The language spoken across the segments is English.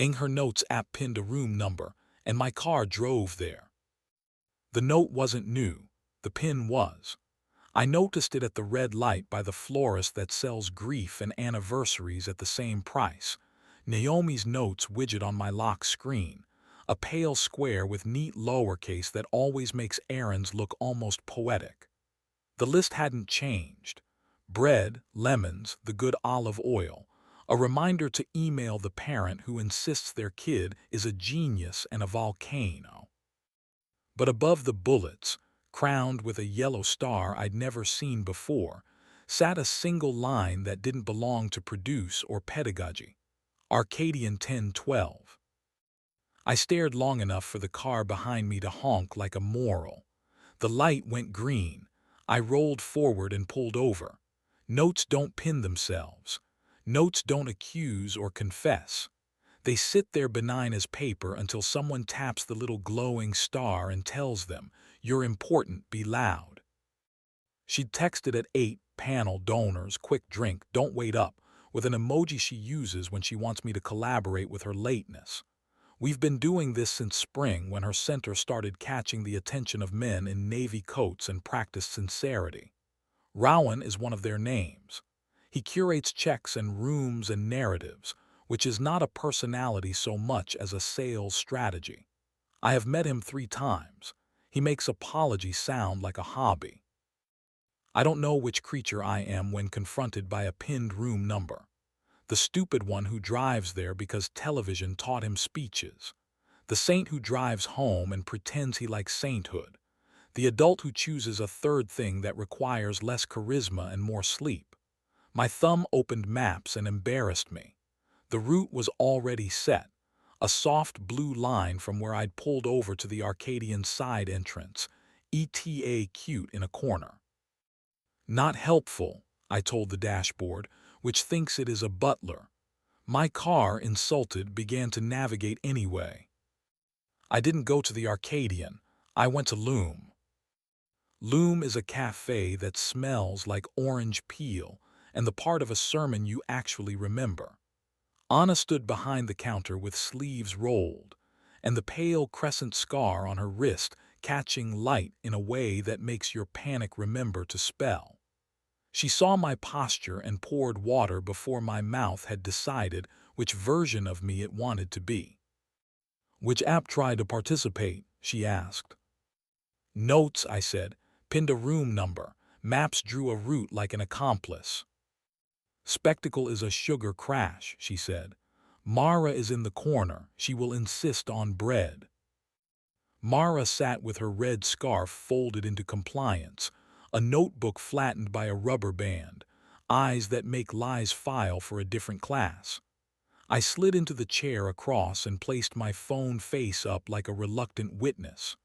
Her notes app pinned a room number, and my car drove there. The note wasn't new. The pin was. I noticed it at the red light by the florist that sells grief and anniversaries at the same price. Naomi's notes widget on my lock screen, a pale square with neat lowercase that always makes errands look almost poetic. The list hadn't changed. Bread, lemons, the good olive oil, a reminder to email the parent who insists their kid is a genius and a volcano. But above the bullets, crowned with a yellow star I'd never seen before, sat a single line that didn't belong to produce or pedagogy. Arcadian 1012. I stared long enough for the car behind me to honk like a moral. The light went green. I rolled forward and pulled over. Notes don't pin themselves. Notes don't accuse or confess. They sit there benign as paper until someone taps the little glowing star and tells them, "You're important, be loud." She'd texted at 8, "Panel, donors, quick drink, don't wait up," with an emoji she uses when she wants me to collaborate with her lateness. We've been doing this since spring when her center started catching the attention of men in navy coats and practiced sincerity. Rowan is one of their names. He curates checks and rooms and narratives, which is not a personality so much as a sales strategy. I have met him 3 times. He makes apology sound like a hobby. I don't know which creature I am when confronted by a pinned room number. The stupid one who drives there because television taught him speeches. The saint who drives home and pretends he likes sainthood. The adult who chooses a third thing that requires less charisma and more sleep. My thumb opened maps and embarrassed me. The route was already set, a soft blue line from where I'd pulled over to the Arcadian side entrance, ETA cute in a corner. Not helpful, I told the dashboard, which thinks it is a butler. My car, insulted, began to navigate anyway. I didn't go to the Arcadian. I went to Loom. Loom is a cafe that smells like orange peel and the part of a sermon you actually remember. Anna stood behind the counter with sleeves rolled, and the pale crescent scar on her wrist catching light in a way that makes your panic remember to spell. She saw my posture and poured water before my mouth had decided which version of me it wanted to be. "Which app tried to participate?" she asked. "Notes," I said, pinned a room number. Maps drew a route like an accomplice. "Spectacle is a sugar crash," she said. "Mara is in the corner. She will insist on bread." Mara sat with her red scarf folded into compliance, a notebook flattened by a rubber band, eyes that make lies file for a different class. I slid into the chair across and placed my phone face up like a reluctant witness.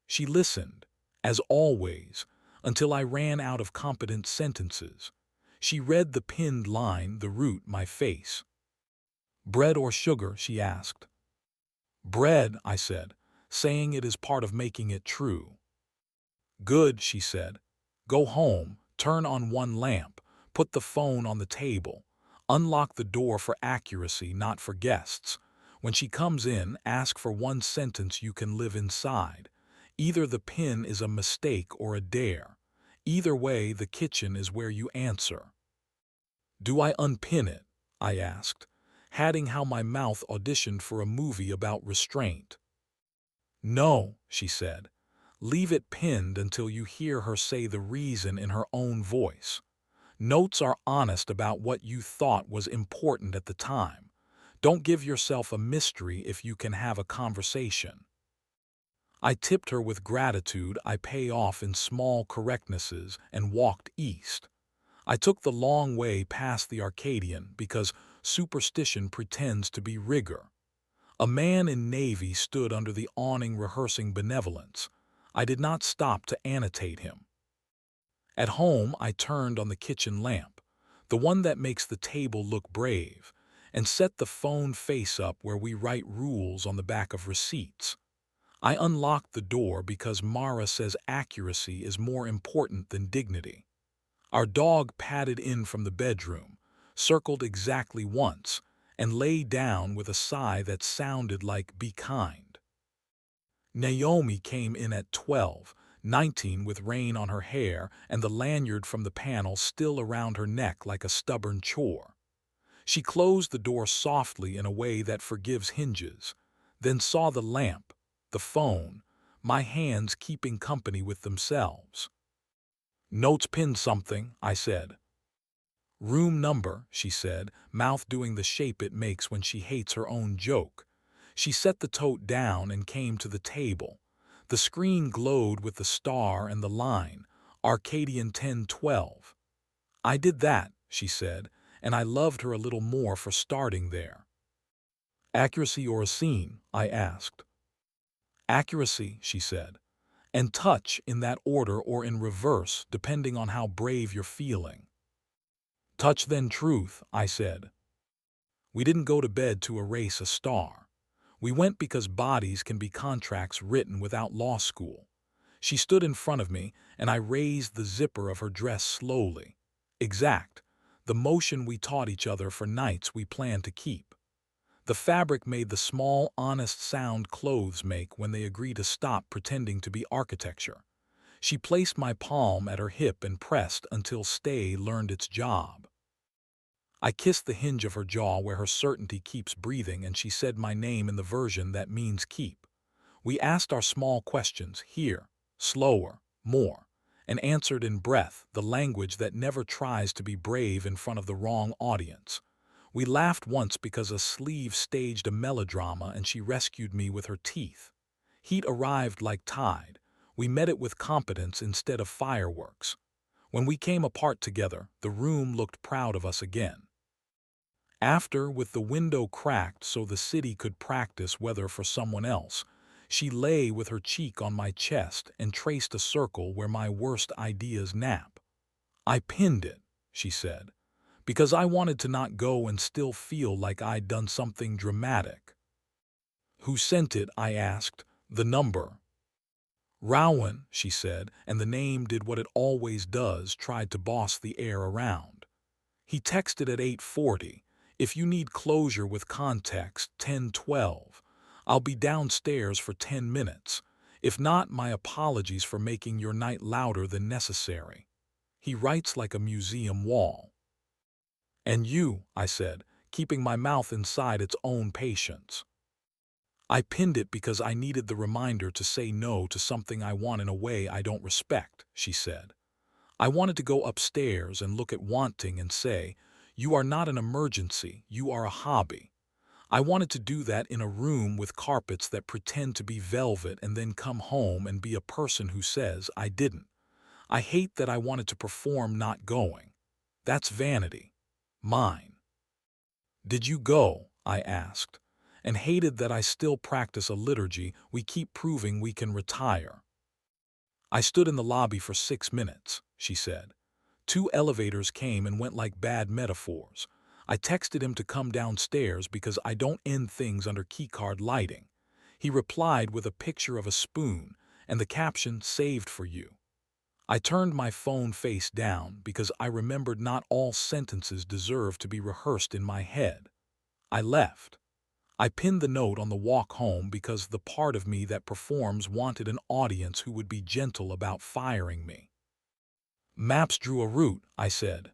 She listened, as always, until I ran out of competent sentences. She read the pinned line, the route, my face. "Bread or sugar?" she asked. "Bread," I said, saying it is part of making it true. "Good," she said. "Go home, turn on one lamp, put the phone on the table, unlock the door for accuracy, not for guests. When she comes in, ask for one sentence you can live inside. Either the pin is a mistake or a dare. Either way, the kitchen is where you answer." "Do I unpin it?" I asked, adding how my mouth auditioned for a movie about restraint. "No," she said. "Leave it pinned until you hear her say the reason in her own voice. Notes are honest about what you thought was important at the time. Don't give yourself a mystery if you can have a conversation." I tipped her with gratitude I pay off in small correctnesses and walked east. I took the long way past the Arcadian because superstition pretends to be rigor. A man in navy stood under the awning rehearsing benevolence. I did not stop to annotate him. At home, I turned on the kitchen lamp, the one that makes the table look brave, and set the phone face up where we write rules on the back of receipts. I unlocked the door because Mara says accuracy is more important than dignity. Our dog padded in from the bedroom, circled exactly once, and lay down with a sigh that sounded like "be kind." Naomi came in at 12:19 with rain on her hair and the lanyard from the panel still around her neck like a stubborn chore. She closed the door softly in a way that forgives hinges, then saw the lamp, the phone, my hands keeping company with themselves. "Notes pinned something," I said. "Room number," she said, mouth doing the shape it makes when she hates her own joke. She set the tote down and came to the table. The screen glowed with the star and the line, Arcadian 1012. "I did that," she said, and I loved her a little more for starting there. "Accuracy or a scene?" I asked. "Accuracy," she said, "and touch in that order or in reverse, depending on how brave you're feeling." "Touch then truth," I said. We didn't go to bed to erase a star. We went because bodies can be contracts written without law school. She stood in front of me, and I raised the zipper of her dress slowly. Exact, the motion we taught each other for nights we planned to keep. The fabric made the small, honest sound clothes make when they agree to stop pretending to be architecture. She placed my palm at her hip and pressed until stay learned its job. I kissed the hinge of her jaw where her certainty keeps breathing, and she said my name in the version that means keep. We asked our small questions, here, slower, more, and answered in breath, the language that never tries to be brave in front of the wrong audience. We laughed once because a sleeve staged a melodrama and she rescued me with her teeth. Heat arrived like tide. We met it with competence instead of fireworks. When we came apart together, the room looked proud of us again. After, with the window cracked so the city could practice weather for someone else, she lay with her cheek on my chest and traced a circle where my worst ideas nap. "I pinned it," she said, "because I wanted to not go and still feel like I'd done something dramatic." "Who sent it?" I asked. "The number." "Rowan," she said, and the name did what it always does, tried to boss the air around. "He texted at 8:40. If you need closure with context, 10:12. I'll be downstairs for 10 minutes. If not, my apologies for making your night louder than necessary." He writes like a museum wall. "And you," I said, keeping my mouth inside its own patience. "I pinned it because I needed the reminder to say no to something I want in a way I don't respect," she said. "I wanted to go upstairs and look at wanting and say, 'You are not an emergency, you are a hobby.' I wanted to do that in a room with carpets that pretend to be velvet and then come home and be a person who says I didn't. I hate that I wanted to perform not going. That's vanity. Mine." "Did you go?" I asked, and hated that I still practice a liturgy we keep proving we can retire. "I stood in the lobby for 6 minutes," she said. "2 elevators came and went like bad metaphors. I texted him to come downstairs because I don't end things under keycard lighting. He replied with a picture of a spoon and the caption, 'Saved for you.' I turned my phone face down because I remembered not all sentences deserve to be rehearsed in my head. I left. I pinned the note on the walk home because the part of me that performs wanted an audience who would be gentle about firing me. "Maps drew a route," I said.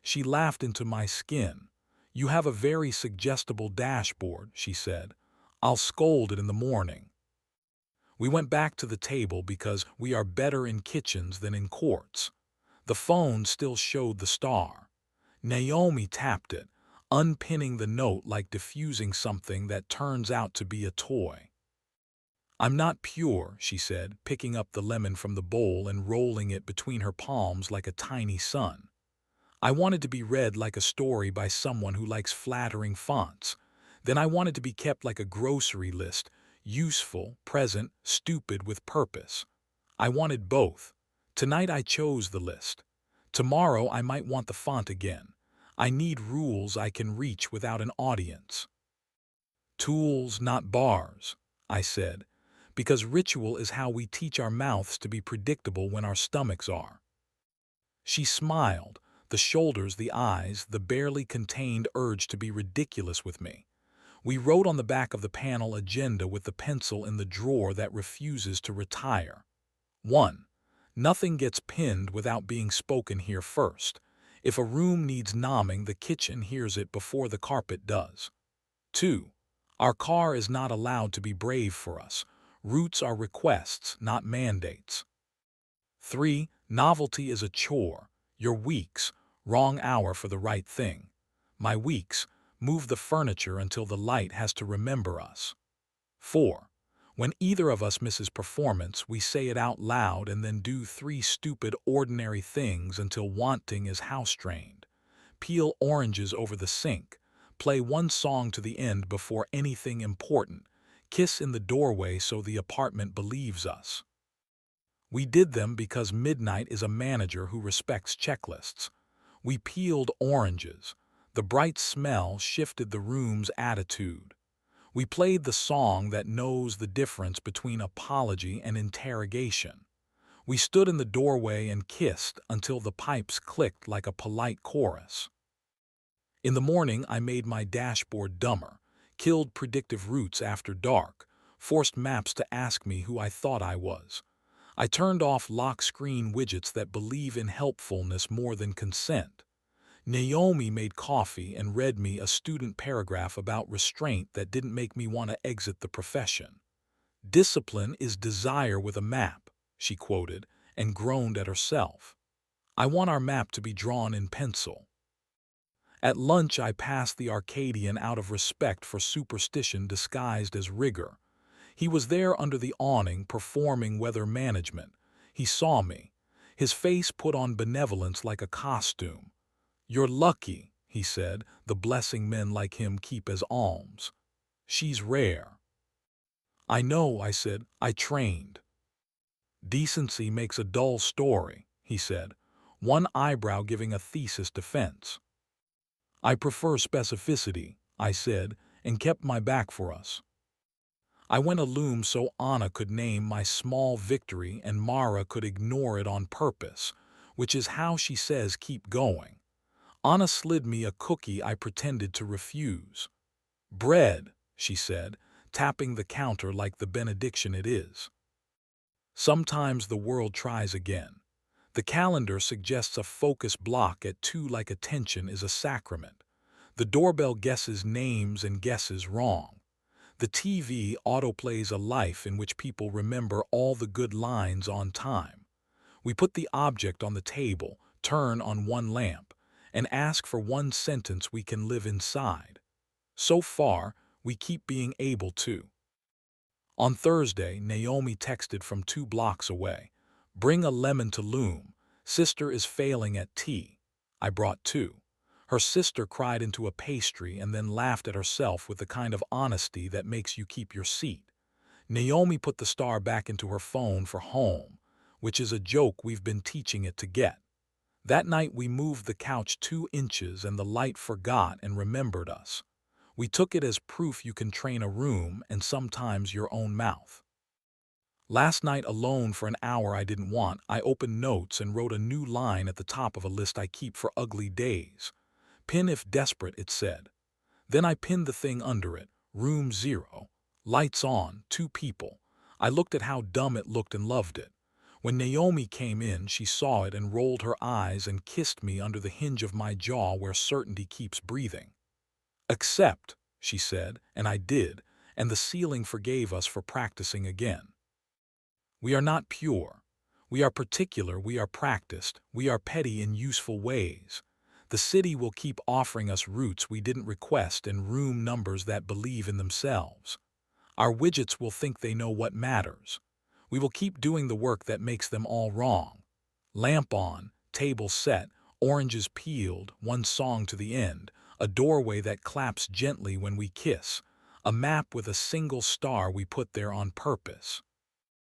She laughed into my skin. "You have a very suggestible dashboard," she said. "I'll scold it in the morning." We went back to the table because we are better in kitchens than in courts. The phone still showed the star. Naomi tapped it, unpinning the note like diffusing something that turns out to be a toy. "I'm not pure," she said, picking up the lemon from the bowl and rolling it between her palms like a tiny sun. "I wanted to be read like a story by someone who likes flattering fonts. Then I wanted to be kept like a grocery list, useful, present, stupid with purpose. I wanted both. Tonight I chose the list. Tomorrow I might want the font again. I need rules I can reach without an audience." "Tools, not bars," I said, because ritual is how we teach our mouths to be predictable when our stomachs are. She smiled, The shoulders, the eyes, the barely contained urge to be ridiculous with me. We wrote on the back of the panel agenda with the pencil in the drawer that refuses to retire. 1. Nothing gets pinned without being spoken here first. If a room needs nomming, the kitchen hears it before the carpet does. 2. Our car is not allowed to be brave for us. Roots are requests, not mandates. 3. Novelty is a chore. Your weeks, wrong hour for the right thing. My weeks, move the furniture until the light has to remember us. 4. When either of us misses performance, we say it out loud and then do 3 stupid, ordinary things until wanting is house-trained. Peel oranges over the sink. Play one song to the end before anything important. Kiss in the doorway so the apartment believes us. We did them because Midnight is a manager who respects checklists. We peeled oranges. The bright smell shifted the room's attitude. We played the song that knows the difference between apology and interrogation. We stood in the doorway and kissed until the pipes clicked like a polite chorus. In the morning, I made my dashboard dumber, killed predictive routes after dark, forced maps to ask me who I thought I was. I turned off lock screen widgets that believe in helpfulness more than consent. Naomi made coffee and read me a student paragraph about restraint that didn't make me want to exit the profession. "Discipline is desire with a map," she quoted, and groaned at herself. I want our map to be drawn in pencil. At lunch, I passed the Arcadian out of respect for superstition disguised as rigor. He was there under the awning performing weather management. He saw me. His face put on benevolence like a costume. "You're lucky," he said, "the blessing men like him keep as alms. She's rare." "I know," I said. "I trained." "Decency makes a dull story," he said, one eyebrow giving a thesis defense. "I prefer specificity," I said, and kept my back for us. I went a loom so Anna could name my small victory and Mara could ignore it on purpose, which is how she says keep going. Anna slid me a cookie I pretended to refuse. "Bread," she said, tapping the counter like the benediction it is. Sometimes the world tries again. The calendar suggests a focus block at 2 like attention is a sacrament. The doorbell guesses names and guesses wrong. The TV autoplays a life in which people remember all the good lines on time. We put the object on the table, turn on one lamp, and ask for one sentence we can live inside. So far, we keep being able to. On Thursday, Naomi texted from 2 blocks away. "Bring a lemon to loom. Sister is failing at tea." I brought 2. Her sister cried into a pastry and then laughed at herself with the kind of honesty that makes you keep your seat. Naomi put the star back into her phone for home, which is a joke we've been teaching it to get. That night we moved the couch 2 inches and the light forgot and remembered us. We took it as proof you can train a room and sometimes your own mouth. Last night, alone for an hour I didn't want, I opened notes and wrote a new line at the top of a list I keep for ugly days. "Pin if desperate," it said. Then I pinned the thing under it. Room 0. Lights on, 2 people. I looked at how dumb it looked and loved it. When Naomi came in, she saw it and rolled her eyes and kissed me under the hinge of my jaw where certainty keeps breathing. "Accept," she said, and I did, and the ceiling forgave us for practicing again. We are not pure. We are particular, we are practiced, we are petty in useful ways. The city will keep offering us routes we didn't request and room numbers that believe in themselves. Our widgets will think they know what matters. We will keep doing the work that makes them all wrong. Lamp on, table set, oranges peeled, one song to the end, a doorway that claps gently when we kiss, a map with a single star we put there on purpose.